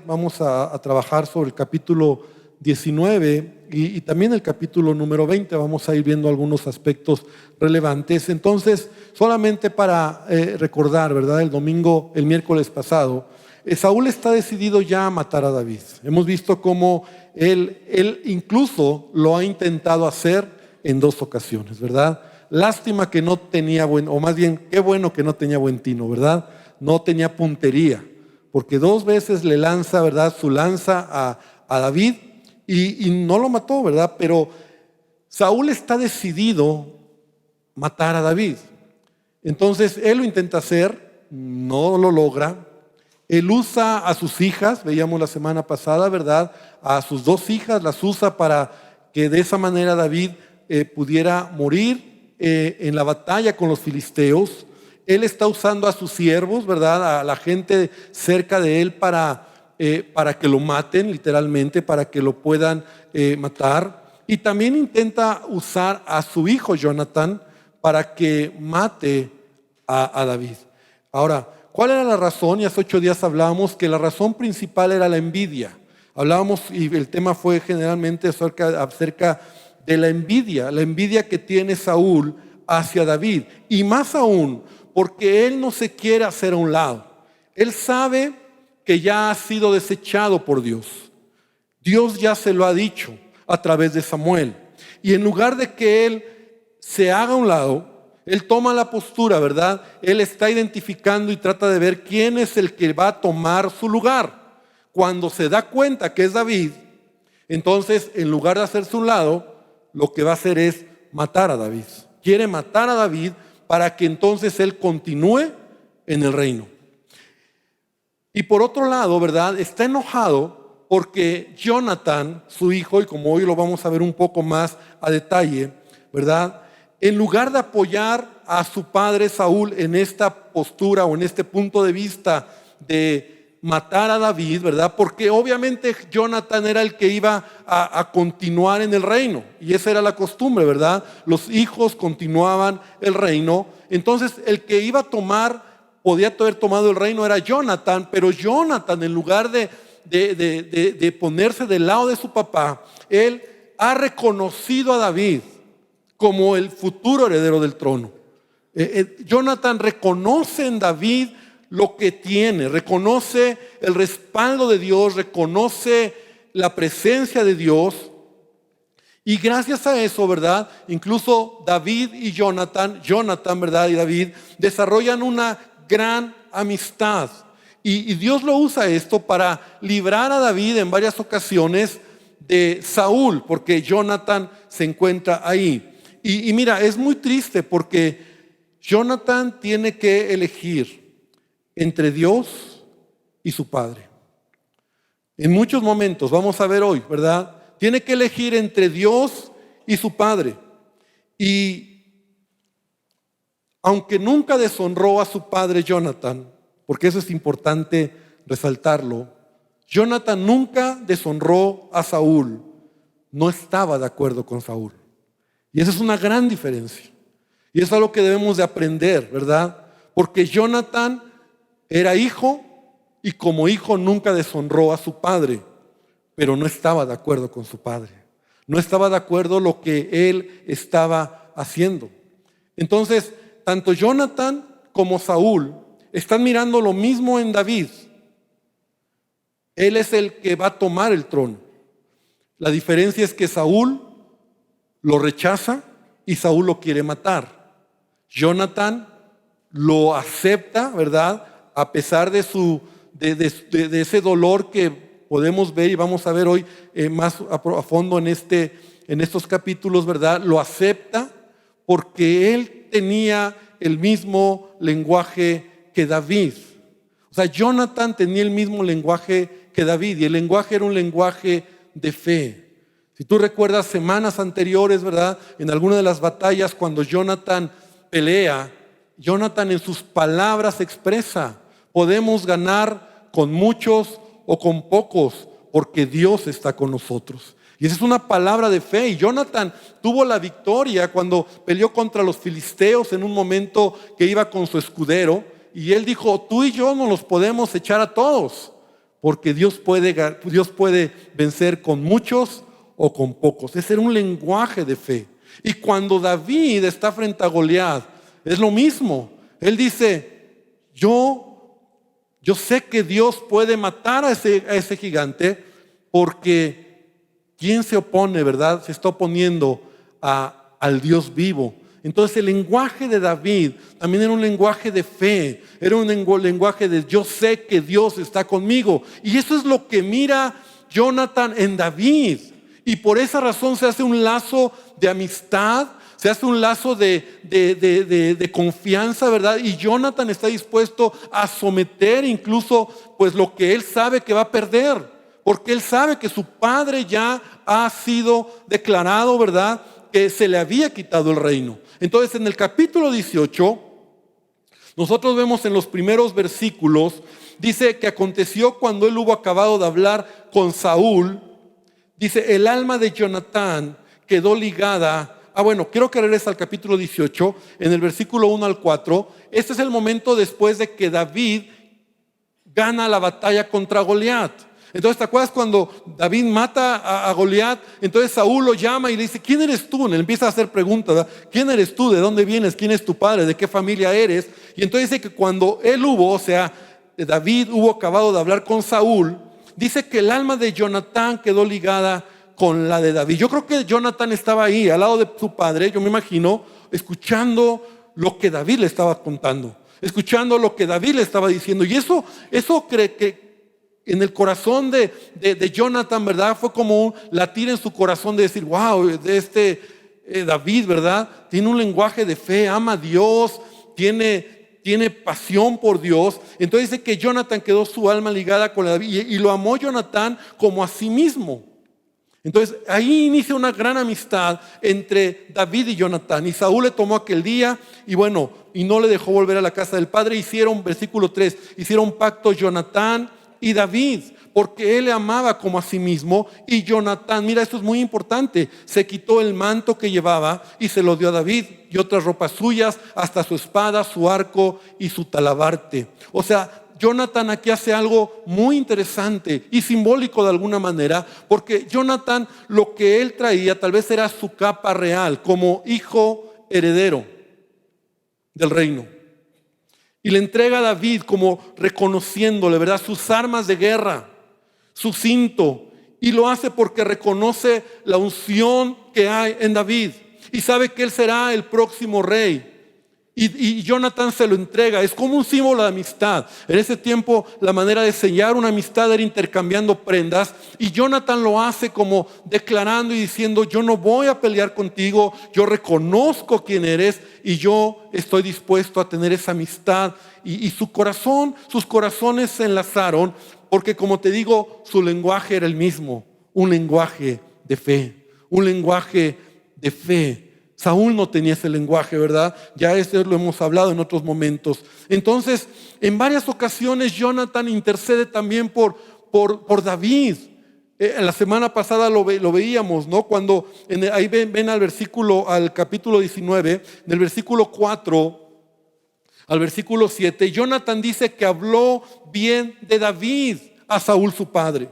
Vamos a trabajar sobre el capítulo 19 y también el capítulo número 20. Vamos a ir viendo algunos aspectos relevantes. Entonces, solamente para recordar, ¿verdad? El miércoles pasado, Saúl está decidido ya a matar a David. Hemos visto cómo él incluso lo ha intentado hacer en 2 ocasiones, ¿verdad? Lástima que no tenía o más bien, qué bueno que no tenía buen tino, ¿verdad? No tenía puntería, porque 2 veces le lanza, ¿verdad?, su lanza a David y no lo mató, ¿verdad? Pero Saúl está decidido matar a David. Entonces él lo intenta hacer, no lo logra. Él usa a sus hijas, veíamos la semana pasada, ¿verdad? A sus 2 hijas las usa para que de esa manera David pudiera morir en la batalla con los filisteos. Él está usando a sus siervos, ¿verdad?, a la gente cerca de él para que lo maten, literalmente, para que lo puedan matar. Y también intenta usar a su hijo Jonathan para que mate a David. Ahora, ¿cuál era la razón? Y hace 8 días hablábamos que la razón principal era la envidia. Hablábamos y el tema fue generalmente acerca de la envidia que tiene Saúl hacia David. Y más aún, porque él no se quiere hacer a un lado. Él sabe que ya ha sido desechado por Dios. Dios ya se lo ha dicho a través de Samuel. Y en lugar de que él se haga a un lado, él toma la postura, ¿verdad? Él está identificando y trata de ver quién es el que va a tomar su lugar. Cuando se da cuenta que es David, entonces en lugar de hacerse a un lado, lo que va a hacer es matar a David. Quiere matar a David para que entonces él continúe en el reino. Y por otro lado, ¿verdad?, está enojado porque Jonathan, su hijo, y como hoy lo vamos a ver un poco más a detalle, ¿verdad?, en lugar de apoyar a su padre Saúl en esta postura o en este punto de vista de matar a David, ¿verdad?, porque obviamente Jonathan era el que iba a continuar en el reino, y esa era la costumbre, ¿verdad? Los hijos continuaban el reino. Entonces el que iba a podía haber tomado el reino era Jonathan, pero Jonathan, en lugar de ponerse del lado de su papá, él ha reconocido a David como el futuro heredero del trono. Jonathan reconoce en David lo que tiene, reconoce el respaldo de Dios, reconoce la presencia de Dios. Y gracias a eso, ¿verdad?, incluso David y Jonathan, ¿verdad?, y David desarrollan una gran amistad. Y Dios lo usa esto para librar a David en varias ocasiones de Saúl, porque Jonathan se encuentra ahí. Y mira, es muy triste porque Jonathan tiene que elegir entre Dios y su padre. En muchos momentos, vamos a ver hoy, ¿verdad?, tiene que elegir entre Dios y su padre. Y aunque nunca deshonró a su padre Jonathan, porque eso es importante resaltarlo, Jonathan nunca deshonró a Saúl, no estaba de acuerdo con Saúl. Y esa es una gran diferencia. Y es algo que debemos de aprender, ¿verdad? Porque Jonathan era hijo y como hijo nunca deshonró a su padre, pero no estaba de acuerdo con su padre. No estaba de acuerdo lo que él estaba haciendo. Entonces, tanto Jonathan como Saúl están mirando lo mismo en David. Él es el que va a tomar el trono. La diferencia es que Saúl lo rechaza y Saúl lo quiere matar. Jonathan lo acepta, ¿verdad?, a pesar de ese dolor que podemos ver y vamos a ver hoy más a fondo en estos capítulos, ¿verdad? Lo acepta porque él tenía el mismo lenguaje que David. O sea, Jonathan tenía el mismo lenguaje que David y el lenguaje era un lenguaje de fe. Si tú recuerdas semanas anteriores, ¿verdad?, en alguna de las batallas cuando Jonathan pelea, Jonathan en sus palabras expresa: podemos ganar con muchos o con pocos, porque Dios está con nosotros. Y esa es una palabra de fe. Y Jonathan tuvo la victoria cuando peleó contra los filisteos en un momento que iba con su escudero. Y él dijo: tú y yo nos los podemos echar a todos, porque Dios puede vencer con muchos o con pocos. Ese era un lenguaje de fe. Y cuando David está frente a Goliat, es lo mismo. Él dice, yo sé que Dios puede matar a ese gigante, porque ¿quién se opone, verdad? Se está oponiendo al Dios vivo. Entonces el lenguaje de David también era un lenguaje de fe, era un lenguaje de yo sé que Dios está conmigo. Y eso es lo que mira Jonathan en David. Y por esa razón se hace un lazo de amistad, se hace un lazo de confianza, ¿verdad? Y Jonathan está dispuesto a someter incluso pues lo que él sabe que va a perder, porque él sabe que su padre ya ha sido declarado, ¿verdad?, que se le había quitado el reino. Entonces en el capítulo 18 nosotros vemos en los primeros versículos, dice que aconteció cuando él hubo acabado de hablar con Saúl, dice, el alma de Jonatán quedó ligada. Quiero que regrese al capítulo 18, en el versículo 1 al 4. Este es el momento después de que David gana la batalla contra Goliat. Entonces, ¿te acuerdas cuando David mata a Goliat? Entonces Saúl lo llama y le dice, ¿quién eres tú? Le empieza a hacer preguntas, ¿verdad? ¿Quién eres tú? ¿De dónde vienes? ¿Quién es tu padre? ¿De qué familia eres? Y entonces dice que cuando David hubo acabado de hablar con Saúl, dice que el alma de Jonatán quedó ligada con la de David. Yo creo que Jonatán estaba ahí, al lado de su padre, yo me imagino, escuchando lo que David le estaba contando, escuchando lo que David le estaba diciendo. Y eso cree que en el corazón de Jonathan, ¿verdad? Fue como un latir en su corazón de decir, wow, David, ¿verdad? Tiene un lenguaje de fe, ama a Dios, tiene pasión por Dios. Entonces dice que Jonathan quedó su alma ligada con la de David y lo amó Jonatán como a sí mismo. Entonces ahí inicia una gran amistad entre David y Jonatán. Y Saúl le tomó aquel día y no le dejó volver a la casa del padre. Hicieron, versículo 3, hicieron pacto Jonatán y David, porque él le amaba como a sí mismo. Y Jonatán, mira, esto es muy importante, se quitó el manto que llevaba y se lo dio a David, y otras ropas suyas, hasta su espada, su arco y su talabarte. O sea, Jonatán aquí hace algo muy interesante y simbólico de alguna manera, porque Jonatán, lo que él traía tal vez era su capa real como hijo heredero del reino. Y le entrega a David como reconociéndole, ¿verdad?, sus armas de guerra, su cinto. Y lo hace porque reconoce la unción que hay en David. Y sabe que él será el próximo rey. Y Jonatán se lo entrega. Es como un símbolo de amistad. En ese tiempo la manera de sellar una amistad era intercambiando prendas. Y Jonatán lo hace como declarando y diciendo, yo no voy a pelear contigo, yo reconozco quién eres y yo estoy dispuesto a tener esa amistad. Y sus corazones se enlazaron, porque como te digo, su lenguaje era el mismo, un lenguaje de fe, un lenguaje de fe. Saúl no tenía ese lenguaje, ¿verdad? Ya lo hemos hablado en otros momentos. Entonces, en varias ocasiones Jonatán intercede también por David. La semana pasada lo veíamos, ¿no? Cuando ahí ven al capítulo 19, del versículo 4 al versículo 7, Jonatán dice que habló bien de David a Saúl su padre.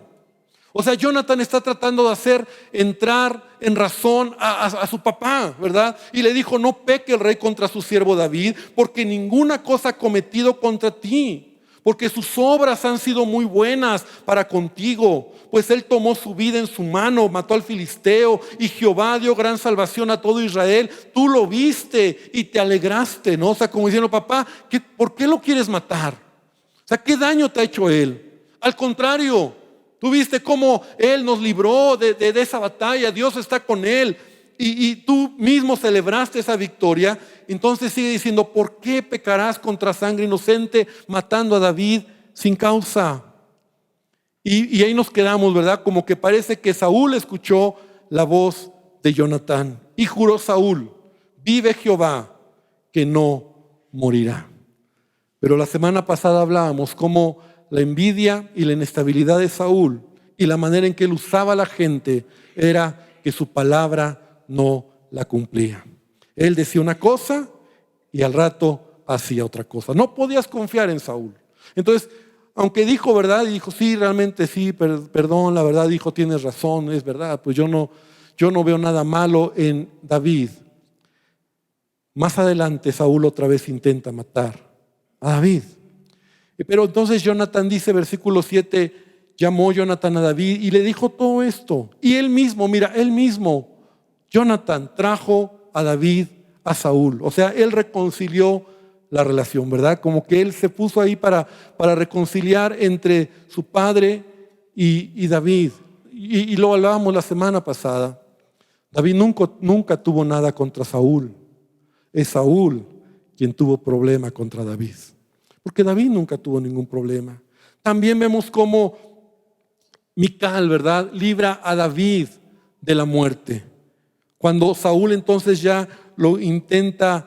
O sea, Jonatán está tratando de hacer entrar en razón a su papá, ¿verdad? Y le dijo, no peque el rey contra su siervo David, porque ninguna cosa ha cometido contra ti, porque sus obras han sido muy buenas para contigo, pues él tomó su vida en su mano, mató al filisteo, y Jehová dio gran salvación a todo Israel. Tú lo viste y te alegraste, ¿no? O sea, como diciendo, papá, ¿por qué lo quieres matar? O sea, ¿qué daño te ha hecho él? Al contrario, tú viste cómo él nos libró de esa batalla. Dios está con él y tú mismo celebraste esa victoria. Entonces sigue diciendo, ¿por qué pecarás contra sangre inocente matando a David sin causa? Y ahí nos quedamos, ¿verdad? Como que parece que Saúl escuchó la voz de Jonatán y juró Saúl, vive Jehová que no morirá. Pero la semana pasada hablábamos cómo la envidia y la inestabilidad de Saúl y la manera en que él usaba a la gente era que su palabra no la cumplía. Él decía una cosa y al rato hacía otra cosa. No podías confiar en Saúl. Entonces, aunque dijo verdad y dijo, sí, realmente sí, perdón, la verdad dijo, tienes razón, es verdad, pues yo no veo nada malo en David. Más adelante Saúl otra vez intenta matar a David. Pero entonces Jonatán dice, versículo 7, llamó Jonatán a David y le dijo todo esto. Y él mismo, Jonatán trajo a David a Saúl. O sea, él reconcilió la relación, ¿verdad? Como que él se puso ahí para reconciliar entre su padre y David. Y lo hablábamos la semana pasada. David nunca tuvo nada contra Saúl. Es Saúl quien tuvo problema contra David. Porque David nunca tuvo ningún problema. También vemos cómo Mical, ¿verdad?, libra a David de la muerte. Cuando Saúl entonces ya lo intenta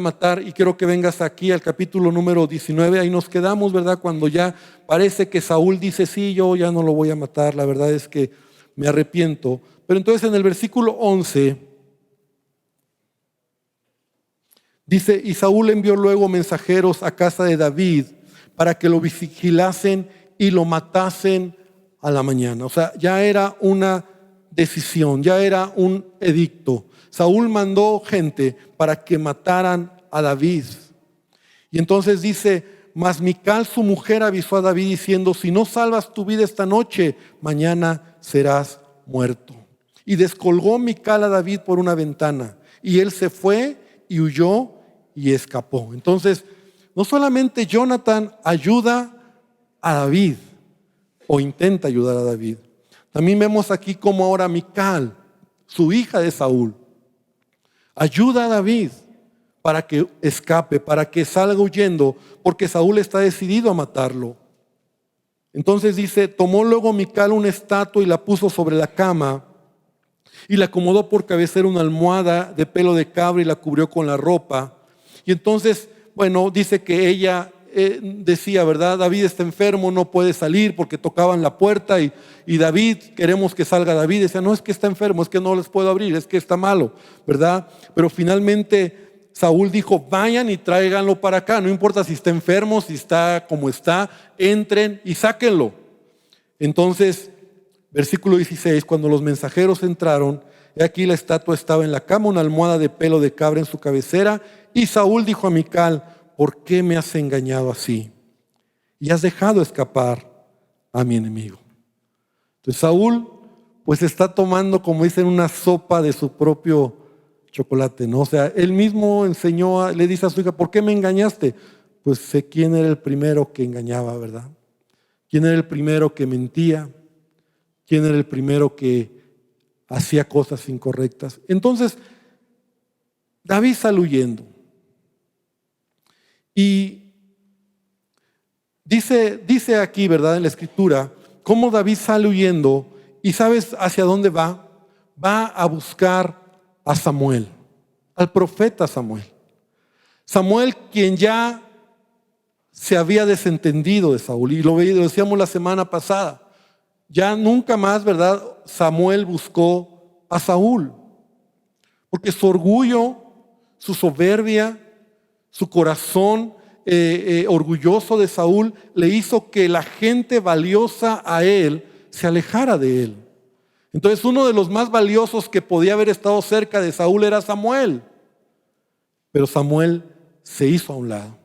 matar, y quiero que vengas aquí al capítulo número 19, ahí nos quedamos, ¿verdad? Cuando ya parece que Saúl dice, sí, yo ya no lo voy a matar, la verdad es que me arrepiento. Pero entonces en el versículo 11 dice, y Saúl envió luego mensajeros a casa de David para que lo vigilasen y lo matasen a la mañana. O sea, ya era una decisión, ya era un edicto. Saúl mandó gente para que mataran a David. Y entonces dice, mas Mical su mujer avisó a David diciendo, si no salvas tu vida esta noche, mañana serás muerto. Y descolgó Mical a David por una ventana, y él se fue y huyó y escapó. Entonces, no solamente Jonatán ayuda a David, o intenta ayudar a David, también vemos aquí como ahora Mical, su hija de Saúl, ayuda a David para que escape, para que salga huyendo, porque Saúl está decidido a matarlo. Entonces dice, tomó luego Mical una estatua y la puso sobre la cama y la acomodó por cabecera una almohada de pelo de cabra y la cubrió con la ropa. Y entonces, dice que ella decía, ¿verdad? David está enfermo, no puede salir, porque tocaban la puerta y David, queremos que salga David. Decía, no es que está enfermo, es que no les puedo abrir, es que está malo, ¿verdad? Pero finalmente Saúl dijo, vayan y tráiganlo para acá, no importa si está enfermo, si está como está, entren y sáquenlo. Entonces, versículo 16, cuando los mensajeros entraron, he aquí la estatua estaba en la cama, una almohada de pelo de cabra en su cabecera, y Saúl dijo a Mical, ¿por qué me has engañado así? Y has dejado escapar a mi enemigo. Entonces Saúl pues está tomando, como dicen, una sopa de su propio chocolate, ¿no? O sea, él mismo le dice a su hija, ¿por qué me engañaste? Pues sé quién era el primero que engañaba, ¿verdad? ¿Quién era el primero que mentía? ¿Quién era el primero que hacía cosas incorrectas? Entonces, David sale huyendo. Y dice aquí, ¿verdad?, en la escritura, cómo David sale huyendo y ¿sabes hacia dónde va? Va a buscar a Samuel, al profeta Samuel. Samuel, quien ya se había desentendido de Saúl, y lo decíamos la semana pasada, ya nunca más, ¿verdad?, Samuel buscó a Saúl, porque su orgullo, su soberbia, su corazón orgulloso de Saúl le hizo que la gente valiosa a él se alejara de él. Entonces uno de los más valiosos que podía haber estado cerca de Saúl era Samuel. Pero Samuel se hizo a un lado.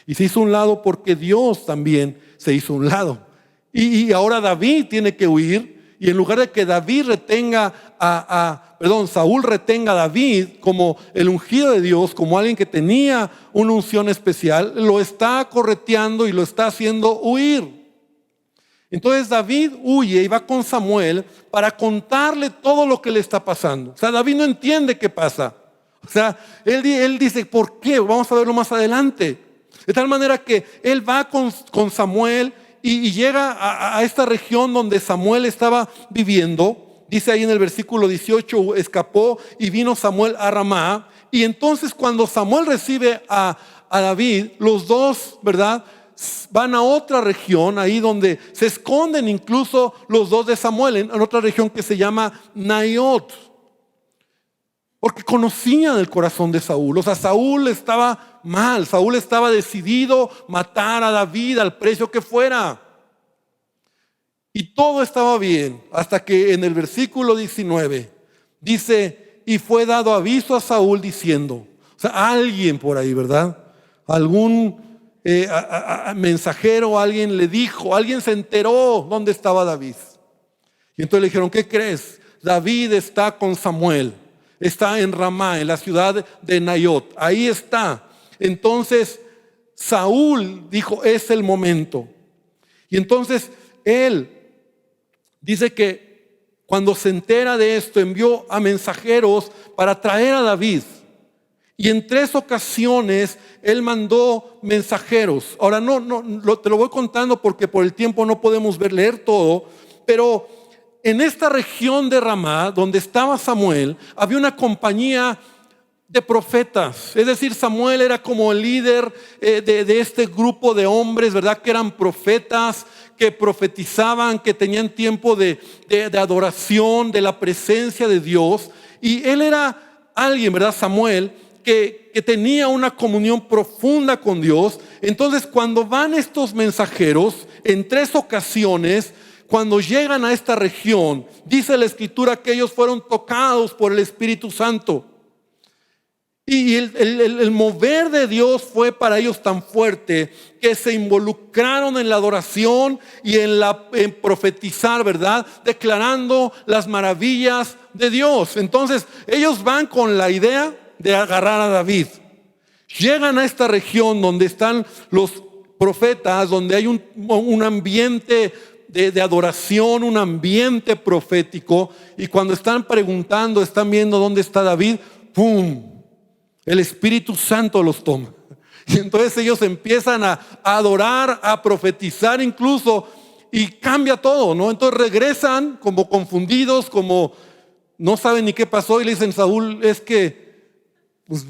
Y se hizo a un lado porque Dios también se hizo a un lado. Y ahora David tiene que huir. Y en lugar de que Saúl retenga a David como el ungido de Dios, como alguien que tenía una unción especial, lo está correteando y lo está haciendo huir. Entonces David huye y va con Samuel para contarle todo lo que le está pasando. O sea, David no entiende qué pasa. O sea, él dice, ¿por qué? Vamos a verlo más adelante. De tal manera que él va con Samuel y llega a esta región donde Samuel estaba viviendo. Dice ahí en el versículo 18, escapó y vino Samuel a Ramá. Y entonces cuando Samuel recibe a David, los dos, ¿verdad?, van a otra región, ahí donde se esconden incluso los dos de Samuel, en otra región que se llama Naiot. Porque conocían el corazón de Saúl. O sea, Saúl estaba mal. Saúl estaba decidido a matar a David al precio que fuera. Y todo estaba bien hasta que en el versículo 19 dice: y fue dado aviso a Saúl diciendo. O sea, alguien por ahí, ¿verdad? Algún mensajero, alguien le dijo, alguien se enteró dónde estaba David. Y entonces le dijeron: ¿qué crees? David está con Samuel. Está en Ramá, en la ciudad de Naiot. Ahí está. Entonces Saúl dijo: es el momento. Y entonces él dice que cuando se entera de esto, envió a mensajeros para traer a David. Y en 3 ocasiones él mandó mensajeros. Ahora te lo voy contando porque por el tiempo no podemos leer todo. Pero en esta región de Ramá, donde estaba Samuel, había una compañía de profetas. Es decir, Samuel era como el líder de este grupo de hombres, ¿verdad? Que eran profetas, que profetizaban, que tenían tiempo de adoración, de la presencia de Dios. Y él era alguien, ¿verdad? Samuel, que tenía una comunión profunda con Dios. Entonces, cuando van estos mensajeros, en 3 ocasiones, cuando llegan a esta región, dice la Escritura que ellos fueron tocados por el Espíritu Santo. Y el mover de Dios fue para ellos tan fuerte que se involucraron en la adoración y en profetizar, ¿verdad? Declarando las maravillas de Dios. Entonces ellos van con la idea de agarrar a David. Llegan a esta región donde están los profetas, donde hay un ambiente de adoración, un ambiente profético. Y cuando están preguntando, están viendo dónde está David, ¡pum! El Espíritu Santo los toma. Y entonces ellos empiezan a adorar, a profetizar incluso, y cambia todo, ¿no? Entonces regresan como confundidos, como no saben ni qué pasó, y le dicen: Saúl, es que pues,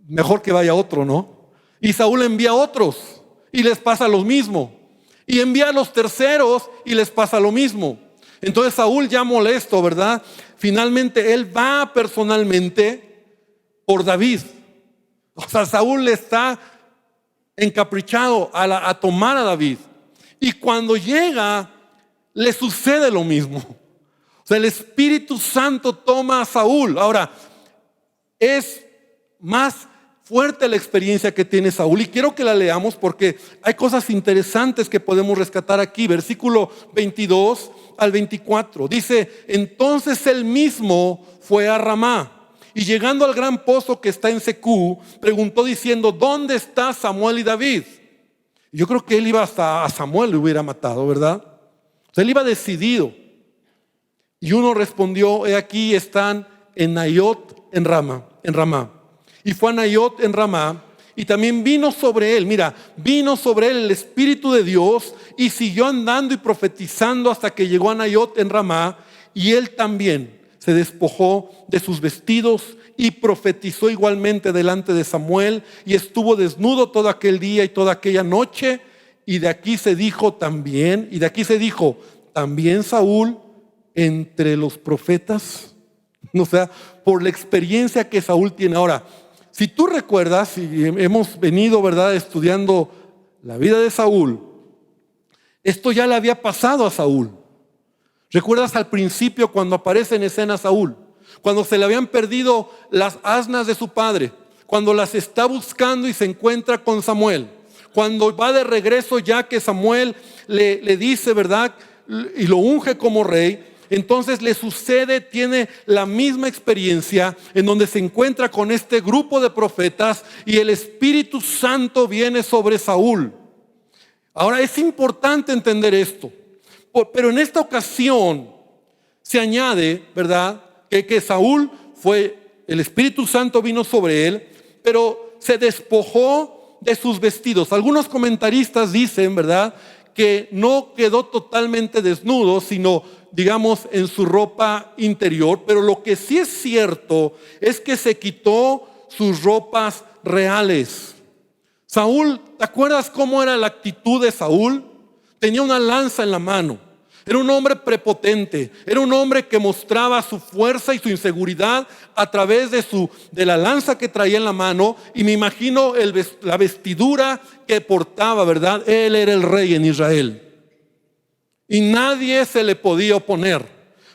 mejor que vaya otro, ¿no? Y Saúl envía a otros y les pasa lo mismo. Y envía a los terceros y les pasa lo mismo. Entonces Saúl, ya molesto, ¿verdad? Finalmente él va personalmente por David. O sea, Saúl le está encaprichado a tomar a David. Y cuando llega, le sucede lo mismo. O sea, el Espíritu Santo toma a Saúl. Ahora, es más fuerte la experiencia que tiene Saúl, y quiero que la leamos porque hay cosas interesantes que podemos rescatar aquí. Versículo 22 al 24 dice: entonces él mismo fue a Ramá, y llegando al gran pozo que está en Secú, preguntó diciendo: ¿dónde está Samuel y David? Yo creo que él iba hasta a Samuel le hubiera matado, ¿verdad? O sea, él iba decidido. Y uno respondió: he aquí están en Naiot, en Ramá. Y fue a Naiot en Ramá, y también vino sobre él el Espíritu de Dios, y siguió andando y profetizando hasta que llegó a Naiot en Ramá. Y él también se despojó de sus vestidos y profetizó igualmente delante de Samuel, y estuvo desnudo todo aquel día y toda aquella noche. Y de aquí se dijo también Saúl entre los profetas. O sea, por la experiencia que Saúl tiene. Ahora, si tú recuerdas, y hemos venido, ¿verdad?, estudiando la vida de Saúl, esto ya le había pasado a Saúl. ¿Recuerdas al principio cuando aparece en escena Saúl? Cuando se le habían perdido las asnas de su padre, cuando las está buscando y se encuentra con Samuel, cuando va de regreso ya que Samuel le dice, ¿verdad?, y lo unge como rey. Entonces le sucede, tiene la misma experiencia en donde se encuentra con este grupo de profetas y el Espíritu Santo viene sobre Saúl. Ahora es importante entender esto, pero en esta ocasión se añade, ¿verdad?, que Saúl el Espíritu Santo vino sobre él, pero se despojó de sus vestidos. Algunos comentaristas dicen, ¿verdad?, que no quedó totalmente desnudo, sino, digamos, en su ropa interior. Pero lo que sí es cierto es que se quitó sus ropas reales. Saúl, ¿te acuerdas cómo era la actitud de Saúl? Tenía una lanza en la mano. Era un hombre prepotente, era un hombre que mostraba su fuerza y su inseguridad a través de la lanza que traía en la mano, y me imagino la vestidura que portaba, ¿verdad? Él era el rey en Israel y nadie se le podía oponer.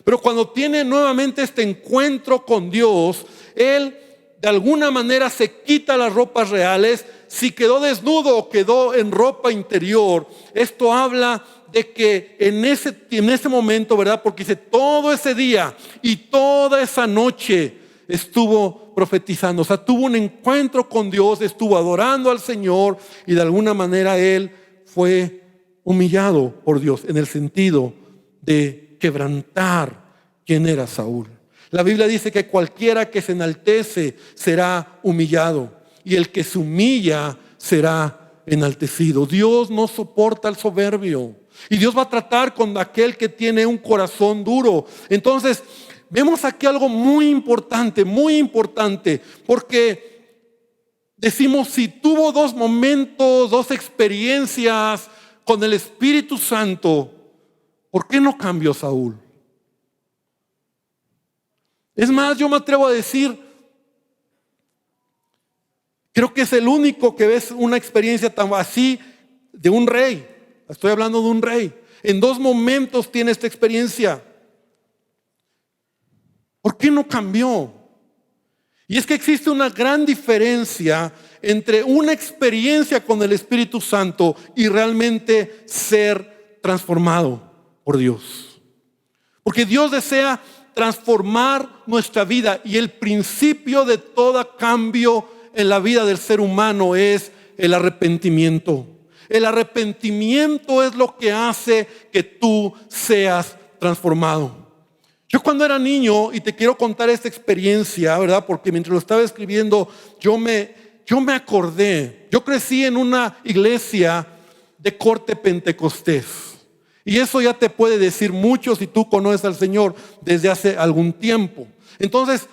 Pero cuando tiene nuevamente este encuentro con Dios, él de alguna manera se quita las ropas reales. Si quedó desnudo o quedó en ropa interior, esto habla de que en ese momento, ¿verdad? Porque dice, todo ese día y toda esa noche estuvo profetizando. O sea, tuvo un encuentro con Dios, estuvo adorando al Señor, y de alguna manera él fue humillado por Dios en el sentido de quebrantar quién era Saúl. La Biblia dice que cualquiera que se enaltece será humillado, y el que se humilla será enaltecido. Dios no soporta al soberbio, y Dios va a tratar con aquel que tiene un corazón duro. Entonces vemos aquí algo muy importante, porque decimos, si tuvo dos momentos, dos experiencias con el Espíritu Santo, ¿por qué no cambió Saúl? Es más, yo me atrevo a decir, creo que es el único que ves una experiencia tan así de un rey. Estoy hablando de un rey. En dos momentos tiene esta experiencia. ¿Por qué no cambió? Y es que existe una gran diferencia entre una experiencia con el Espíritu Santo y realmente ser transformado por Dios. Porque Dios desea transformar nuestra vida, y el principio de todo cambio en la vida del ser humano es el arrepentimiento. El arrepentimiento es lo que hace que tú seas transformado. Yo cuando era niño, y te quiero contar esta experiencia, ¿verdad? Porque mientras lo estaba escribiendo, yo me acordé. Yo crecí en una iglesia de corte pentecostés. Y eso ya te puede decir mucho si tú conoces al Señor desde hace algún tiempo. Entonces,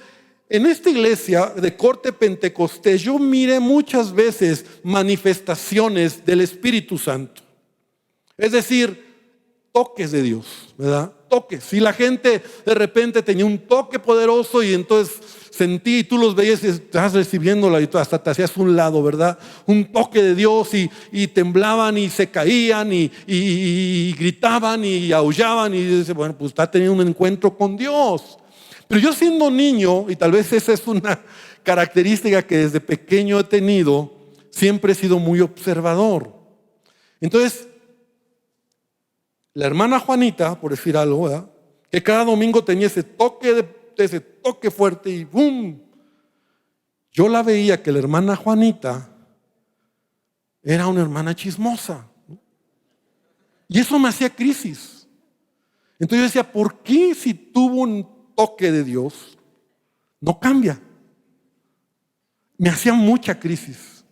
en esta iglesia de corte pentecostés, yo miré muchas veces manifestaciones del Espíritu Santo. Es decir, toques de Dios, ¿verdad? Toques. Si la gente de repente tenía un toque poderoso, y entonces sentí, y tú los veías y estás recibiéndola, y tú hasta te hacías un lado, ¿verdad? Un toque de Dios, y temblaban y se caían y gritaban y aullaban, y dice, bueno, pues está teniendo un encuentro con Dios. Pero yo siendo niño, y tal vez esa es una característica que desde pequeño he tenido, siempre he sido muy observador. Entonces, la hermana Juanita, por decir algo, ¿verdad?, que cada domingo tenía ese toque fuerte, y ¡bum! Yo la veía que la hermana Juanita era una hermana chismosa, ¿no? Y eso me hacía crisis. Entonces yo decía, ¿por qué si tuvo un toque de Dios no cambia? Me hacía mucha crisis.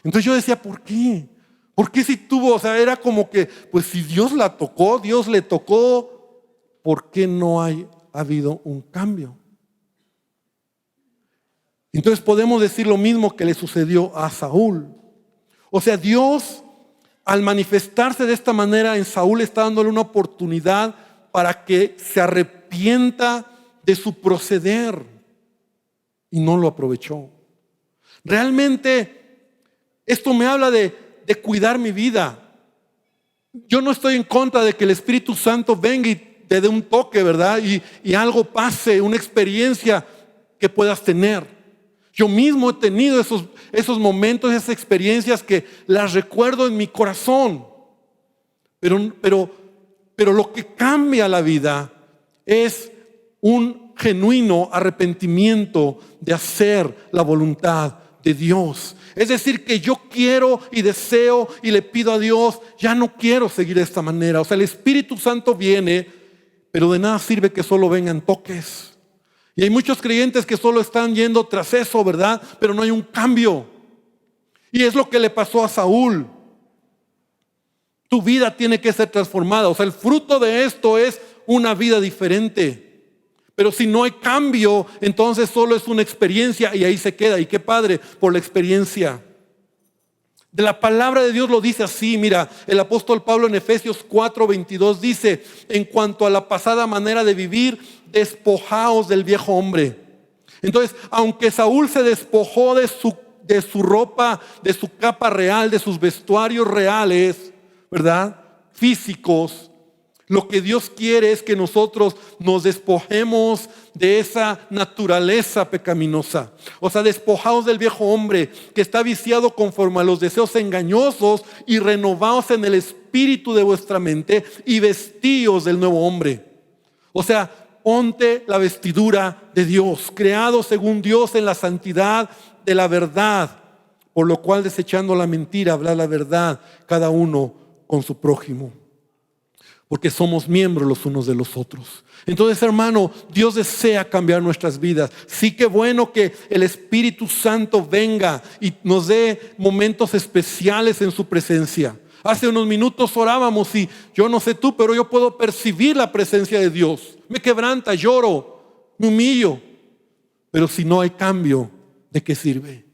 Entonces yo decía, ¿por qué? ¿Por qué si tuvo? O sea, era como que, pues si Dios la tocó, Dios le tocó, ¿por qué no ha habido un cambio? Entonces podemos decir lo mismo que le sucedió a Saúl. O sea, Dios, al manifestarse de esta manera en Saúl, está dándole una oportunidad para que se arrepienta de su proceder, y no lo aprovechó. Realmente esto me habla de cuidar mi vida. Yo no estoy en contra de que el Espíritu Santo venga y te dé un toque, ¿verdad? Y algo pase, una experiencia que puedas tener. Yo mismo he tenido esos momentos, esas experiencias que las recuerdo en mi corazón. Pero lo que cambia la vida es un genuino arrepentimiento de hacer la voluntad de Dios. Es decir, que yo quiero y deseo y le pido a Dios, ya no quiero seguir de esta manera. O sea, el Espíritu Santo viene, pero de nada sirve que solo vengan toques. Y hay muchos creyentes que solo están yendo tras eso, ¿verdad? Pero no hay un cambio. Y es lo que le pasó a Saúl. Tu vida tiene que ser transformada. O sea, el fruto de esto es una vida diferente. Pero si no hay cambio, entonces solo es una experiencia y ahí se queda. Y qué padre por la experiencia. De la palabra de Dios lo dice así. Mira, el apóstol Pablo en Efesios 4:22 dice: en cuanto a la pasada manera de vivir, despojaos del viejo hombre. Entonces, aunque Saúl se despojó de su ropa, de su capa real, de sus vestuarios reales, ¿verdad?, físicos, lo que Dios quiere es que nosotros nos despojemos de esa naturaleza pecaminosa. O sea, despojaos del viejo hombre que está viciado conforme a los deseos engañosos, y renovaos en el espíritu de vuestra mente y vestíos del nuevo hombre. O sea, ponte la vestidura de Dios, creado según Dios en la santidad de la verdad, por lo cual, desechando la mentira, habla la verdad cada uno con su prójimo, porque somos miembros los unos de los otros. Entonces, hermano, Dios desea cambiar nuestras vidas. Sí, que bueno que el Espíritu Santo venga y nos dé momentos especiales en su presencia. Hace unos minutos orábamos y yo no sé tú, pero yo puedo percibir la presencia de Dios. Me quebranta, lloro, me humillo. Pero si no hay cambio, ¿de qué sirve?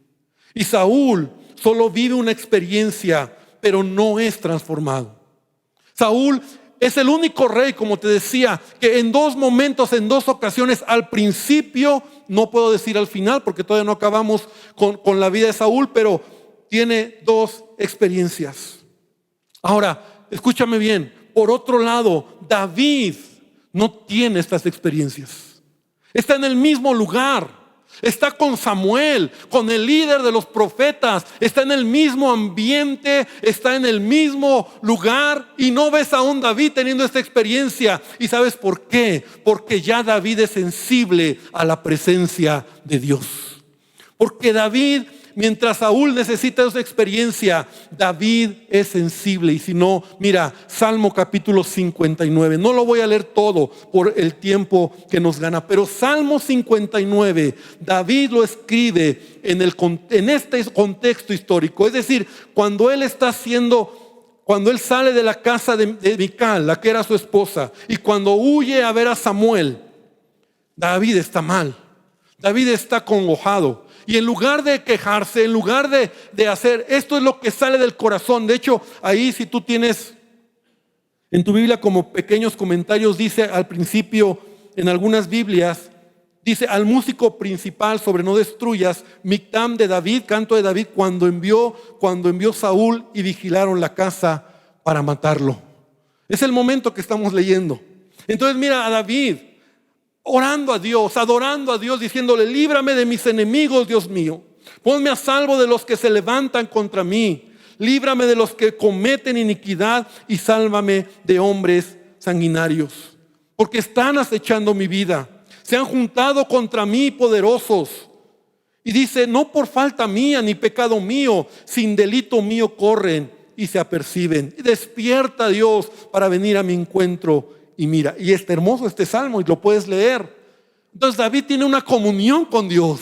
Y Saúl solo vive una experiencia, pero no es transformado. Saúl es el único rey, como te decía, que en dos momentos, en dos ocasiones, al principio, no puedo decir al final porque todavía no acabamos con la vida de Saúl, pero tiene dos experiencias. Ahora, escúchame bien. Por otro lado, David no tiene estas experiencias. Está en el mismo lugar. Está con Samuel, con el líder de los profetas. Está en el mismo ambiente, está en el mismo lugar, y no ves a un David teniendo esta experiencia. ¿Y sabes por qué? Porque ya David es sensible a la presencia de Dios. Porque David, mientras Saúl necesita esa experiencia, David es sensible. Y si no, mira, Salmo capítulo 59. No lo voy a leer todo por el tiempo que nos gana, pero Salmo 59, David lo escribe en este contexto histórico. Es decir, cuando él sale de la casa de Mical, la que era su esposa, y cuando huye a ver a Samuel, David está mal. David está acongojado. Y en lugar de quejarse, en lugar de hacer, esto es lo que sale del corazón. De hecho, ahí, si tú tienes en tu Biblia como pequeños comentarios, dice al principio, en algunas Biblias, dice: al músico principal sobre no destruyas, Mictam de David, canto de David, cuando envió Saúl y vigilaron la casa para matarlo. Es el momento que estamos leyendo. Entonces mira a David orando a Dios, adorando a Dios, diciéndole: líbrame de mis enemigos, Dios mío. Ponme a salvo de los que se levantan contra mí. Líbrame de los que cometen iniquidad y sálvame de hombres sanguinarios. Porque están acechando mi vida. Se han juntado contra mí poderosos. Y dice: no por falta mía ni pecado mío, sin delito mío corren y se aperciben. Y despierta, Dios, para venir a mi encuentro. Y mira, y está hermoso este salmo y lo puedes leer. Entonces David tiene una comunión con Dios.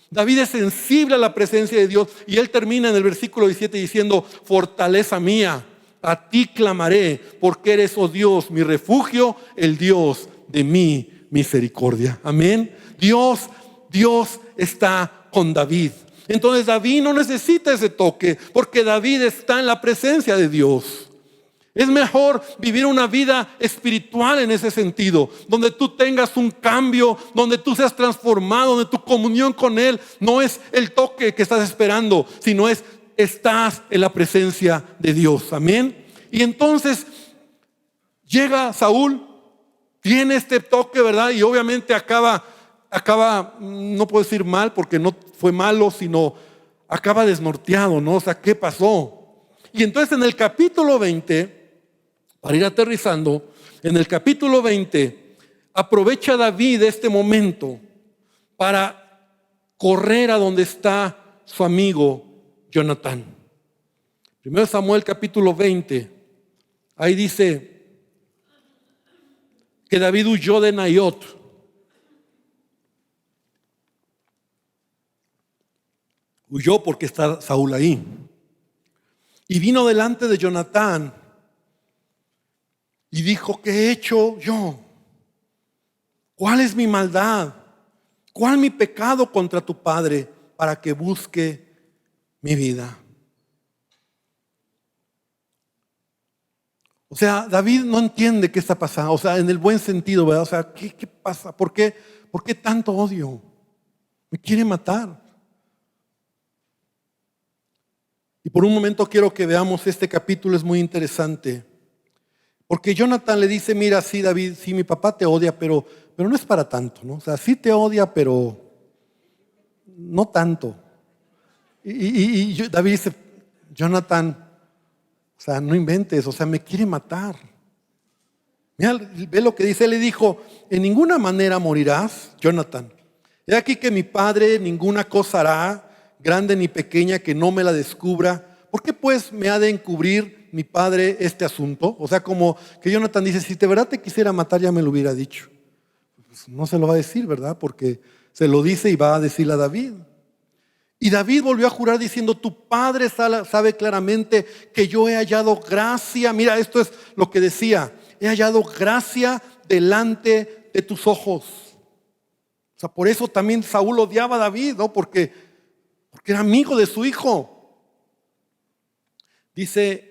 David es sensible a la presencia de Dios. Y él termina en el versículo 17 diciendo: fortaleza mía, a ti clamaré, porque eres, oh Dios, mi refugio, el Dios de mi misericordia. Amén. Dios está con David. Entonces David no necesita ese toque, porque David está en la presencia de Dios. Es mejor vivir una vida espiritual en ese sentido, donde tú tengas un cambio, donde tú seas transformado, donde tu comunión con Él no es el toque que estás esperando, sino estás en la presencia de Dios. Amén. Y entonces llega Saúl, tiene este toque, ¿verdad? Y obviamente acaba, no puedo decir mal porque no fue malo, sino acaba desnorteado, ¿no? O sea, ¿qué pasó? Y entonces en el capítulo 20, para ir aterrizando, en el capítulo 20, aprovecha David este momento para correr a donde está su amigo Jonatán. Primero Samuel capítulo 20, ahí dice que David huyó de Naiot. Huyó porque está Saúl ahí. Y vino delante de Jonatán y dijo: ¿qué he hecho yo? ¿Cuál es mi maldad? ¿Cuál mi pecado contra tu padre para que busque mi vida? O sea, David no entiende qué está pasando, o sea, en el buen sentido, ¿verdad? O sea, ¿qué pasa? ¿Por qué tanto odio? Me quiere matar. Y por un momento quiero que veamos este capítulo, es muy interesante. Porque Jonathan le dice, mira, sí, David, sí, mi papá te odia, pero no es para tanto, ¿no? O sea, sí te odia, pero no tanto. Y David dice, Jonathan, o sea, no inventes, o sea, me quiere matar. Mira, ve lo que dice, él le dijo, en ninguna manera morirás, Jonathan. He aquí que mi padre ninguna cosa hará, grande ni pequeña, que no me la descubra. ¿Por qué pues me ha de encubrir mi padre este asunto? O sea, como que Jonathan dice, si de verdad te quisiera matar ya me lo hubiera dicho. Pues no se lo va a decir, ¿verdad? Porque se lo dice y va a decirle a David. Y David volvió a jurar diciendo, tu padre sabe claramente que yo he hallado gracia. Mira, esto es lo que decía, he hallado gracia delante de tus ojos. O sea, por eso también Saúl odiaba a David, ¿no? Porque era amigo de su hijo. Dice,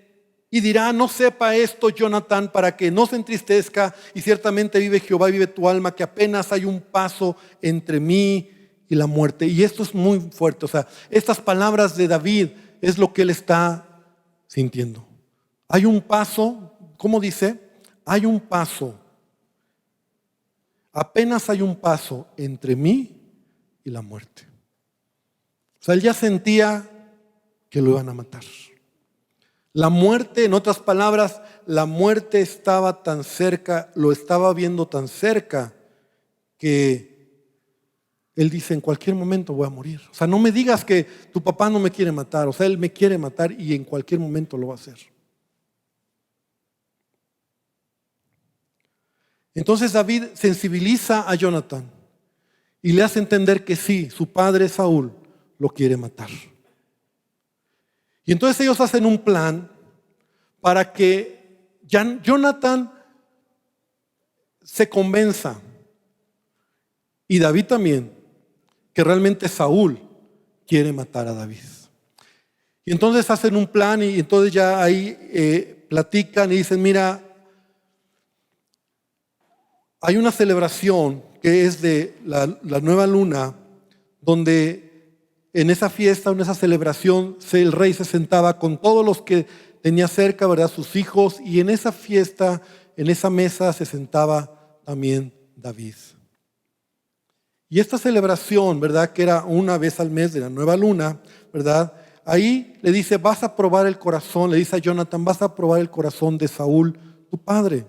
y dirá, no sepa esto Jonathan, para que no se entristezca, y ciertamente vive Jehová y vive tu alma, que apenas hay un paso entre mí y la muerte. Y esto es muy fuerte, o sea, estas palabras de David es lo que él está sintiendo. Hay un paso, ¿cómo dice? Hay un paso, apenas hay un paso entre mí y la muerte. O sea, él ya sentía que lo iban a matar. La muerte, en otras palabras, la muerte estaba tan cerca, lo estaba viendo tan cerca, que él dice, en cualquier momento voy a morir. O sea, no me digas que tu papá no me quiere matar. O sea, él me quiere matar y en cualquier momento lo va a hacer. Entonces David sensibiliza a Jonathan y le hace entender que sí, su padre Saúl lo quiere matar. Y entonces ellos hacen un plan para que Jonathan se convenza, y David también, que realmente Saúl quiere matar a David. Y entonces hacen un plan y entonces ya ahí platican y dicen, mira, hay una celebración que es de la nueva luna, donde en esa fiesta, en esa celebración, el rey se sentaba con todos los que tenía cerca, ¿verdad? Sus hijos, y en esa fiesta, en esa mesa se sentaba también David. Y esta celebración, ¿verdad? Que era una vez al mes de la nueva luna, ¿verdad? Ahí le dice, vas a probar el corazón, le dice a Jonathan, vas a probar el corazón de Saúl, tu padre.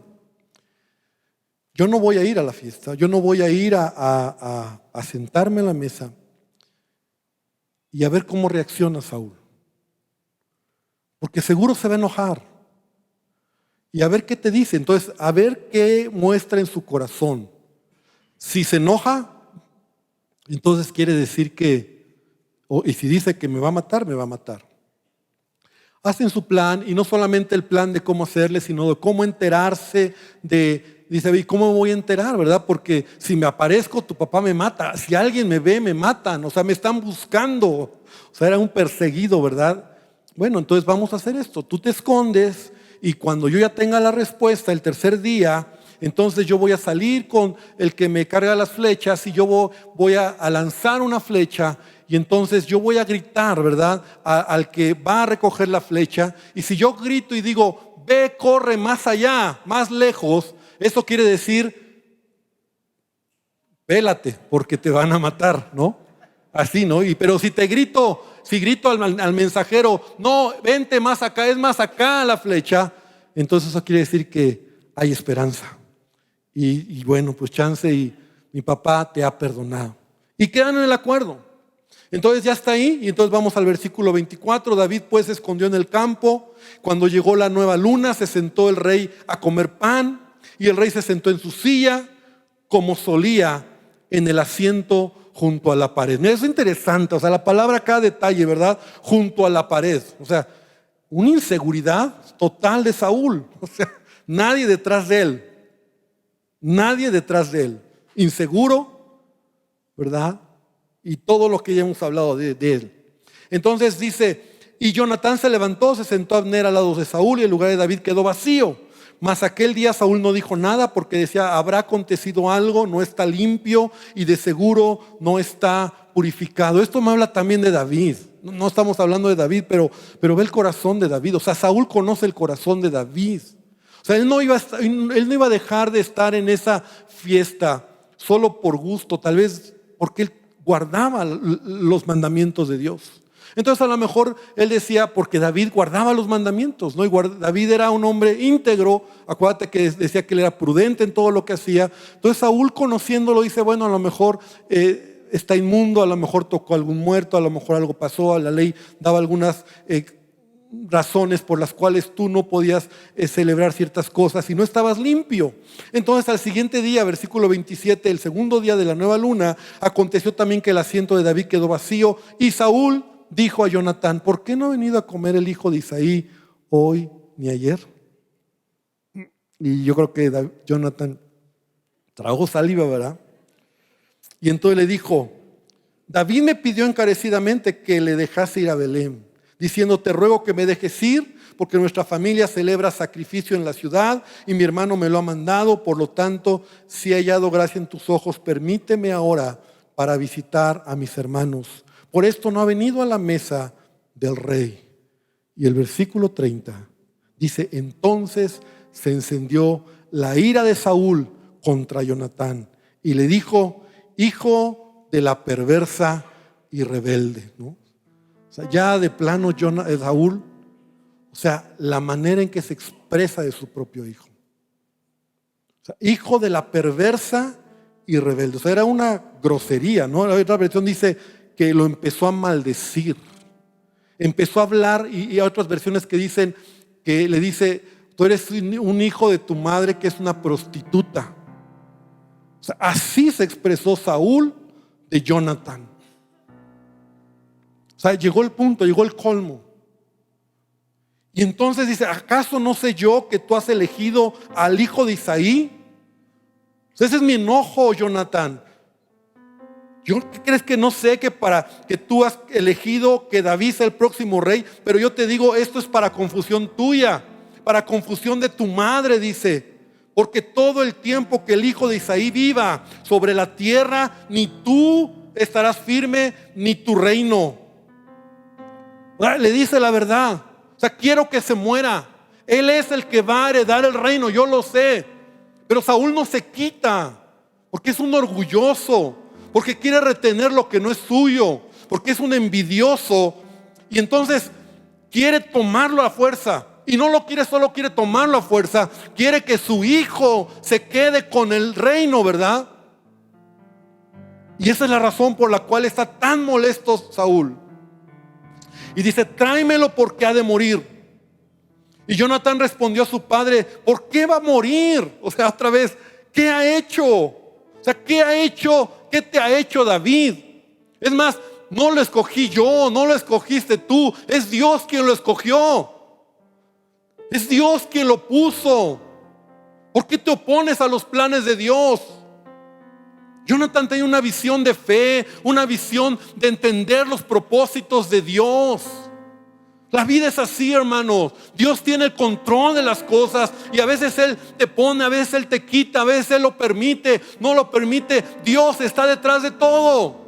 Yo no voy a ir a la fiesta, yo no voy a ir a sentarme a la mesa y a ver cómo reacciona Saúl. Porque seguro se va a enojar. Y a ver qué te dice, entonces a ver qué muestra en su corazón. Si se enoja, entonces quiere decir y si dice que me va a matar, me va a matar. Hacen su plan, y no solamente el plan de cómo hacerle, sino de cómo enterarse dice, ¿y cómo me voy a enterar, verdad? Porque si me aparezco, tu papá me mata. Si alguien me ve, me matan. O sea, me están buscando. O sea, era un perseguido, ¿verdad? Bueno, entonces vamos a hacer esto. Tú te escondes y cuando yo ya tenga la respuesta, el tercer día, entonces yo voy a salir con el que me carga las flechas y yo voy a lanzar una flecha. Y entonces yo voy a gritar, ¿verdad? Al que va a recoger la flecha. Y si yo grito y digo, ve, corre más allá, más lejos, eso quiere decir, pélate, porque te van a matar, ¿no? Así, ¿no? Pero si grito al mensajero, no, vente más acá, es más acá la flecha, entonces eso quiere decir que hay esperanza. Y bueno, pues chance y mi papá te ha perdonado. Y quedan en el acuerdo. Entonces ya está ahí, y entonces vamos al versículo 24. David pues se escondió en el campo. Cuando llegó la nueva luna, se sentó el rey a comer pan. Y el rey se sentó en su silla, como solía, en el asiento junto a la pared. Mira, es interesante, o sea, la palabra, cada detalle, ¿verdad? Junto a la pared. O sea, una inseguridad total de Saúl. O sea, nadie detrás de él. Nadie detrás de él. Inseguro, ¿verdad? Y todo lo que ya hemos hablado de él. Entonces dice, y Jonatán se levantó, se sentó Abner al lado de Saúl, y el lugar de David quedó vacío. Mas aquel día Saúl no dijo nada porque decía, habrá acontecido algo, no está limpio y de seguro no está purificado. Esto me habla también de David. No estamos hablando de David, pero ve el corazón de David. O sea, Saúl conoce el corazón de David. O sea, él no iba a dejar de estar en esa fiesta solo por gusto, tal vez porque él guardaba los mandamientos de Dios. Entonces a lo mejor él decía, porque David guardaba los mandamientos, ¿no? David era un hombre íntegro. Acuérdate que decía que él era prudente en todo lo que hacía. Entonces Saúl, conociéndolo, dice, bueno, a lo mejor está inmundo, a lo mejor tocó a algún muerto, a lo mejor algo pasó, a la ley daba algunas razones por las cuales tú no podías celebrar ciertas cosas y no estabas limpio. Entonces al siguiente día, versículo 27, el segundo día de la nueva luna, aconteció también que el asiento de David quedó vacío y Saúl dijo a Jonatán, ¿por qué no ha venido a comer el hijo de Isaí hoy ni ayer? Y yo creo que Jonatán tragó saliva, ¿verdad? Y entonces le dijo, David me pidió encarecidamente que le dejase ir a Belén, diciendo, te ruego que me dejes ir, porque nuestra familia celebra sacrificio en la ciudad y mi hermano me lo ha mandado. Por lo tanto, si he hallado gracia en tus ojos, permíteme ahora para visitar a mis hermanos. Por esto no ha venido a la mesa del rey. Y el versículo 30 dice, entonces se encendió la ira de Saúl contra Jonatán y le dijo, hijo de la perversa y rebelde, ¿no? O sea, ya de plano Saúl, o sea, la manera en que se expresa de su propio hijo. O sea, hijo de la perversa y rebelde. O sea, era una grosería, ¿no? La otra versión dice que lo empezó a maldecir. Empezó a hablar y hay otras versiones que dicen que le dice, tú eres un hijo de tu madre que es una prostituta. O sea, así se expresó Saúl de Jonatán. O sea, llegó el punto, llegó el colmo. Y entonces dice, ¿acaso no sé yo que tú has elegido al hijo de Isaí? O sea, ese es mi enojo, Jonatán. ¿Qué crees que no sé que tú has elegido que David sea el próximo rey? Pero yo te digo, esto es para confusión tuya, para confusión de tu madre, dice. Porque todo el tiempo que el hijo de Isaí viva sobre la tierra, ni tú estarás firme, ni tu reino. Le dice la verdad. O sea, quiero que se muera. Él es el que va a heredar el reino, yo lo sé. Pero Saúl no se quita, porque es un orgulloso, porque quiere retener lo que no es suyo, porque es un envidioso. Y entonces quiere tomarlo a fuerza. Y no lo quiere, solo quiere tomarlo a fuerza. Quiere que su hijo se quede con el reino, ¿verdad? Y esa es la razón por la cual está tan molesto Saúl. Y dice, tráemelo porque ha de morir. Y Jonatán respondió a su padre, ¿por qué va a morir? O sea, otra vez, ¿qué ha hecho? O sea, ¿qué ha hecho? ¿Qué te ha hecho David? Es más, no lo escogí yo, no lo escogiste tú. Es Dios quien lo escogió. Es Dios quien lo puso. ¿Por qué te opones a los planes de Dios? Jonatán tenía una visión de fe, una visión de entender los propósitos de Dios. La vida es así, hermanos. Dios tiene el control de las cosas y a veces Él te pone, a veces Él te quita, a veces Él lo permite, no lo permite. Dios está detrás de todo.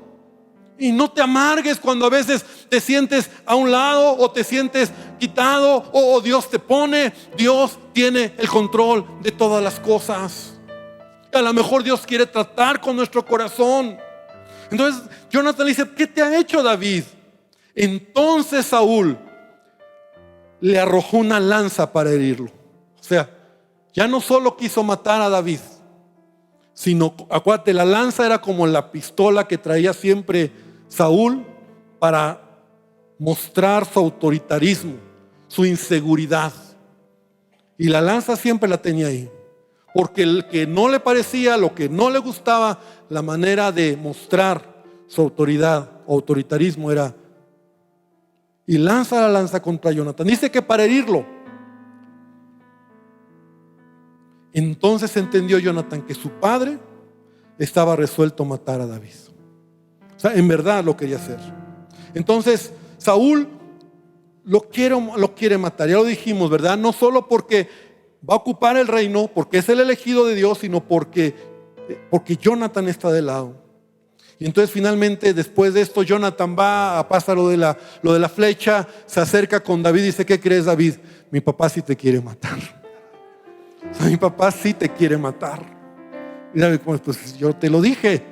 Y no te amargues cuando a veces te sientes a un lado o te sientes quitado o Dios te pone. Dios tiene el control de todas las cosas. A lo mejor Dios quiere tratar con nuestro corazón. Entonces Jonatán le dice, ¿qué te ha hecho David? Entonces Saúl le arrojó una lanza para herirlo. O sea, ya no solo quiso matar a David, sino, acuérdate, la lanza era como la pistola que traía siempre Saúl para mostrar su autoritarismo, su inseguridad. Y la lanza siempre la tenía ahí. Porque el que no le parecía, lo que no le gustaba, la manera de mostrar su autoridad o autoritarismo era, y lanza la lanza contra Jonatán. Dice que para herirlo. Entonces entendió Jonatán que su padre estaba resuelto a matar a David. O sea, en verdad lo quería hacer. Entonces Saúl lo quiere matar. Ya lo dijimos, ¿verdad? No solo porque va a ocupar el reino porque es el elegido de Dios, sino porque Jonathan está de lado. Y entonces finalmente, después de esto, Jonathan pasa lo de la flecha, se acerca con David y dice: ¿qué crees, David? Mi papá sí te quiere matar. O sea, mi papá sí te quiere matar. Y David, pues yo te lo dije.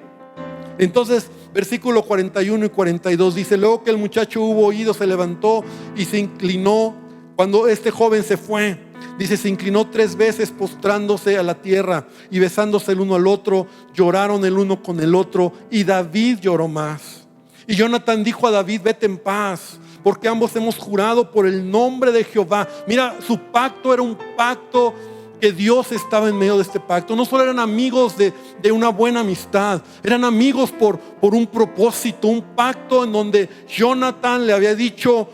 Entonces, versículo 41 y 42 dice: luego que el muchacho hubo oído, se levantó y se inclinó. Cuando este joven se fue, dice, se inclinó 3 veces postrándose a la tierra y besándose el uno al otro, lloraron el uno con el otro, y David lloró más. Y Jonathan dijo a David: vete en paz, porque ambos hemos jurado por el nombre de Jehová. Mira, su pacto era un pacto que Dios estaba en medio de este pacto. No solo eran amigos de una buena amistad, eran amigos por un propósito, un pacto en donde Jonathan le había dicho: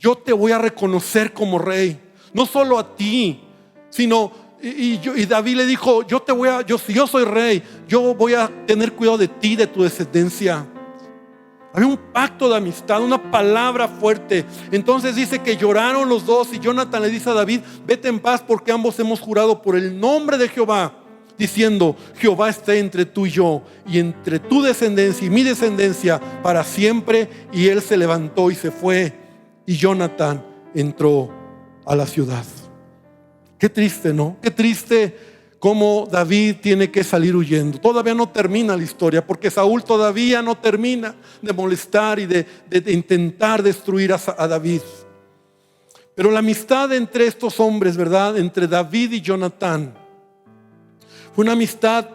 yo te voy a reconocer como rey, no solo a ti, sino, y David le dijo: si yo soy rey, yo voy a tener cuidado de ti, de tu descendencia. Había un pacto de amistad, una palabra fuerte. Entonces dice que lloraron los dos, y Jonathan le dice a David: vete en paz, porque ambos hemos jurado por el nombre de Jehová, diciendo: Jehová esté entre tú y yo, y entre tu descendencia y mi descendencia para siempre. Y él se levantó y se fue, y Jonathan entró a la ciudad. Qué triste, ¿no? Qué triste cómo David tiene que salir huyendo. Todavía no termina la historia, porque Saúl todavía no termina de molestar y de intentar destruir a David. Pero la amistad entre estos hombres, ¿verdad?, entre David y Jonathan, fue una amistad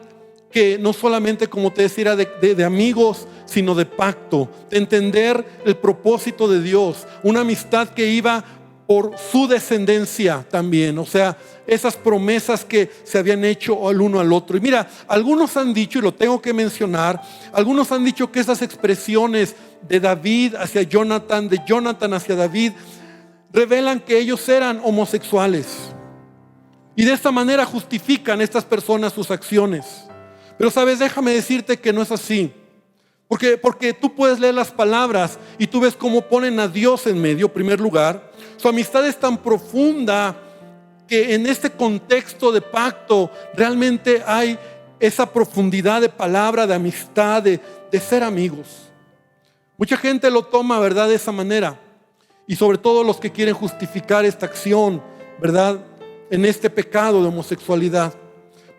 que no solamente, como te decía, era de amigos, sino de pacto, de entender el propósito de Dios. Una amistad que iba por su descendencia también, o sea, esas promesas que se habían hecho al uno al otro. Y mira, algunos han dicho, y lo tengo que mencionar, algunos han dicho que esas expresiones de David hacia Jonathan, de Jonathan hacia David, revelan que ellos eran homosexuales. Y de esta manera justifican estas personas sus acciones. Pero sabes, déjame decirte que no es así. Porque tú puedes leer las palabras y tú ves cómo ponen a Dios en medio, en primer lugar. Su amistad es tan profunda que en este contexto de pacto realmente hay esa profundidad de palabra, de amistad, de ser amigos. Mucha gente lo toma, ¿verdad?, de esa manera. Y sobre todo los que quieren justificar esta acción, ¿verdad?, en este pecado de homosexualidad.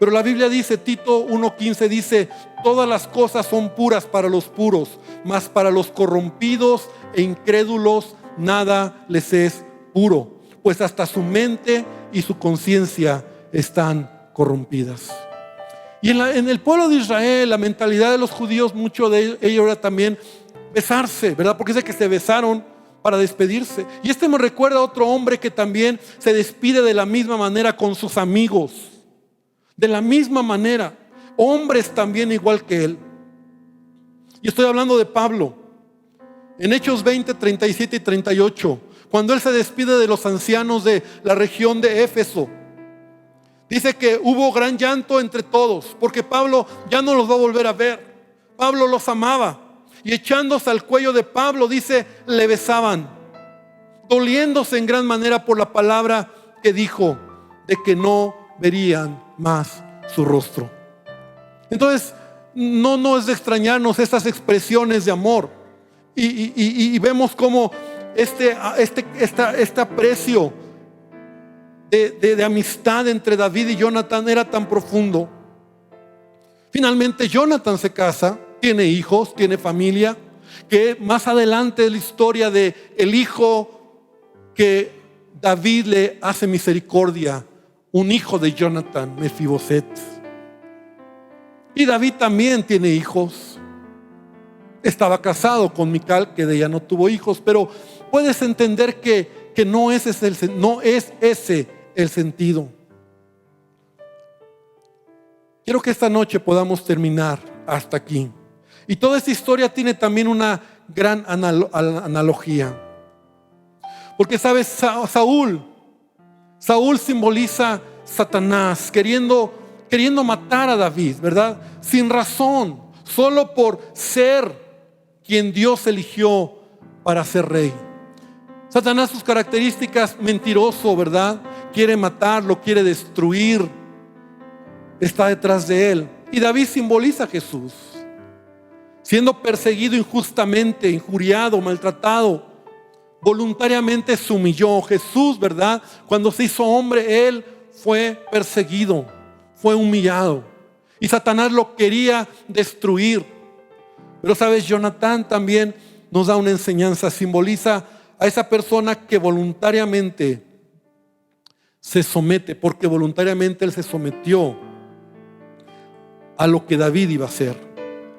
Pero la Biblia dice, Tito 1:15 dice: todas las cosas son puras para los puros, mas para los corrompidos e incrédulos nada les es puro, pues hasta su mente y su conciencia están corrompidas. Y en el pueblo de Israel, la mentalidad de los judíos, mucho de ello era también besarse, ¿verdad? Porque dice que se besaron para despedirse. Y me recuerda a otro hombre que también se despide de la misma manera con sus amigos. De la misma manera, hombres también igual que él. Y estoy hablando de Pablo. En Hechos 20, 37 y 38, cuando él se despide de los ancianos de la región de Éfeso, dice que hubo gran llanto entre todos, porque Pablo ya no los va a volver a ver. Pablo los amaba, y echándose al cuello de Pablo, dice, le besaban, doliéndose en gran manera por la palabra que dijo, de que no verían más su rostro. Entonces, no es de extrañarnos estas expresiones de amor. Y vemos cómo este aprecio de amistad entre David y Jonathan era tan profundo. Finalmente Jonathan se casa, tiene hijos, tiene familia, que más adelante es la historia de el hijo que David le hace misericordia, un hijo de Jonathan, Mefiboset. Y David también tiene hijos. Estaba casado con Mical, que de ella no tuvo hijos, pero puedes entender que no es ese el sentido. Quiero que esta noche podamos terminar hasta aquí. Y toda esta historia tiene también una gran analogía. Porque sabes, Saúl simboliza Satanás queriendo matar a David, ¿verdad? Sin razón, solo por ser quien Dios eligió para ser rey. Satanás, sus características: mentiroso, ¿verdad? quiere matar, lo quiere destruir, está detrás de él. Y David simboliza a Jesús, siendo perseguido injustamente, injuriado, maltratado, voluntariamente se humilló. Jesús, ¿verdad? Cuando se hizo hombre, él fue perseguido, fue humillado, y Satanás lo quería destruir. Pero sabes, Jonatán también nos da una enseñanza, simboliza a esa persona que voluntariamente se somete, porque voluntariamente él se sometió a lo que David iba a hacer,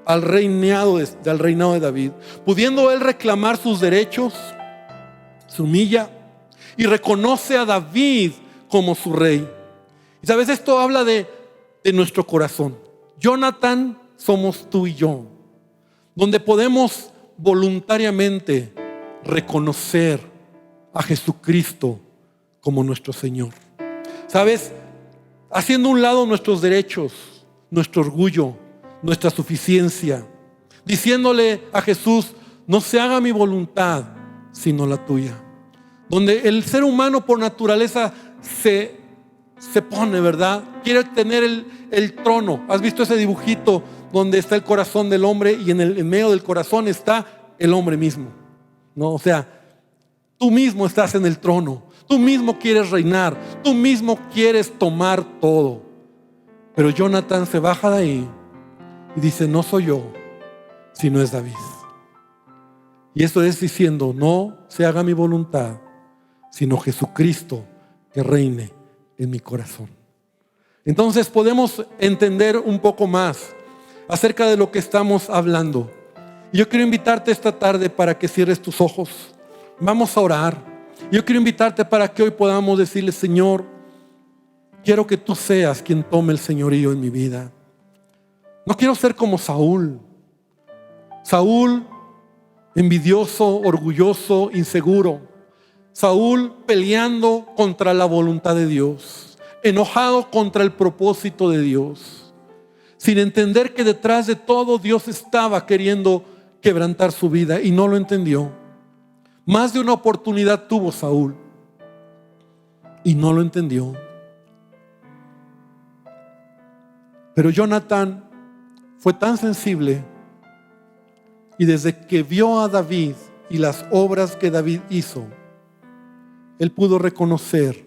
al reinado de David. Pudiendo él reclamar sus derechos, se humilla y reconoce a David como su rey. Y sabes, esto habla de nuestro corazón. Jonatán somos tú y yo, donde podemos voluntariamente reconocer a Jesucristo como nuestro Señor. ¿Sabes? Haciendo a un lado nuestros derechos, nuestro orgullo, nuestra suficiencia, diciéndole a Jesús: no se haga mi voluntad, sino la tuya. Donde el ser humano por naturaleza se pone, ¿verdad? Quiere tener el trono. ¿Has visto ese dibujito donde está el corazón del hombre y en medio del corazón está el hombre mismo? ¿No? O sea, tú mismo estás en el trono, tú mismo quieres reinar, tú mismo quieres tomar todo. Pero Jonatán se baja de ahí y dice: no soy yo, sino es David. Y eso es diciendo: no se haga mi voluntad, sino Jesucristo que reine en mi corazón. Entonces podemos entender un poco más acerca de lo que estamos hablando. Y yo quiero invitarte esta tarde para que cierres tus ojos. Vamos a orar. Yo quiero invitarte para que hoy podamos decirle: Señor, quiero que tú seas quien tome el señorío en mi vida. No quiero ser como Saúl. Saúl, envidioso, orgulloso, inseguro. Saúl peleando contra la voluntad de Dios, enojado contra el propósito de Dios, sin entender que detrás de todo Dios estaba queriendo quebrantar su vida y no lo entendió. Más de una oportunidad tuvo Saúl y no lo entendió. Pero Jonatán fue tan sensible, y desde que vio a David y las obras que David hizo, él pudo reconocer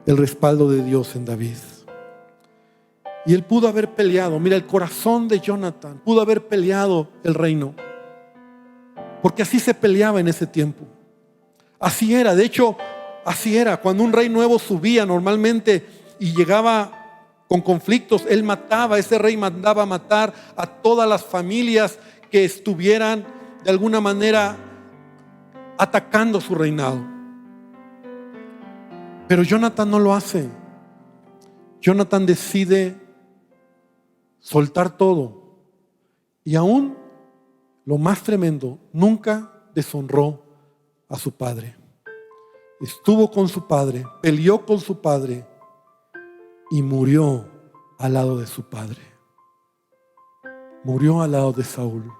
el respaldo de Dios en David. Y él pudo haber peleado. Mira, el corazón de Jonatán pudo haber peleado el reino, porque así se peleaba en ese tiempo. Así era. De hecho, así era. Cuando un rey nuevo subía normalmente y llegaba con conflictos, él mataba. Ese rey mandaba matar a todas las familias que estuvieran de alguna manera atacando su reinado. Pero Jonatán no lo hace. Jonatán decide soltar todo, y aún lo más tremendo, nunca deshonró a su padre. Estuvo con su padre, peleó con su padre y murió al lado de su padre. Murió al lado de Saúl.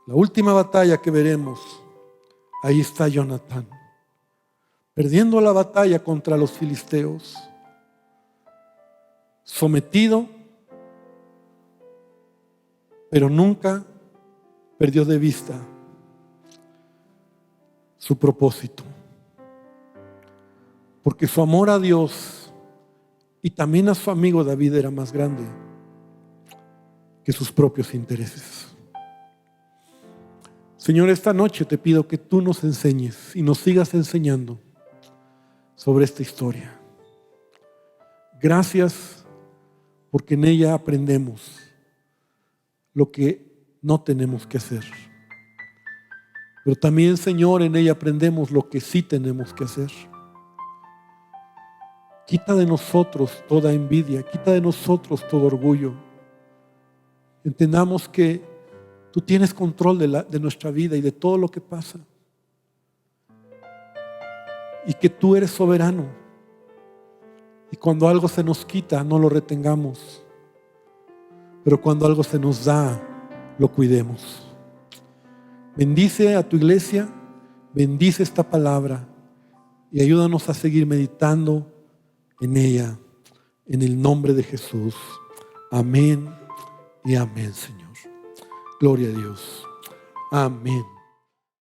La última batalla que veremos, ahí está Jonatán, perdiendo la batalla contra los filisteos, sometido, pero nunca perdió de vista su propósito, porque su amor a Dios y también a su amigo David era más grande que sus propios intereses. Señor, esta noche te pido que tú nos enseñes y nos sigas enseñando sobre esta historia. Gracias, porque en ella aprendemos lo que no tenemos que hacer. Pero también, Señor, en ella aprendemos lo que sí tenemos que hacer. Quita de nosotros toda envidia, quita de nosotros todo orgullo. Entendamos que tú tienes control de nuestra vida y de todo lo que pasa. Y que tú eres soberano. Y cuando algo se nos quita, no lo retengamos. Pero cuando algo se nos da, lo cuidemos. Bendice a tu iglesia, bendice esta palabra y ayúdanos a seguir meditando en ella, en el nombre de Jesús. Amén y amén, Señor. Gloria a Dios. Amén.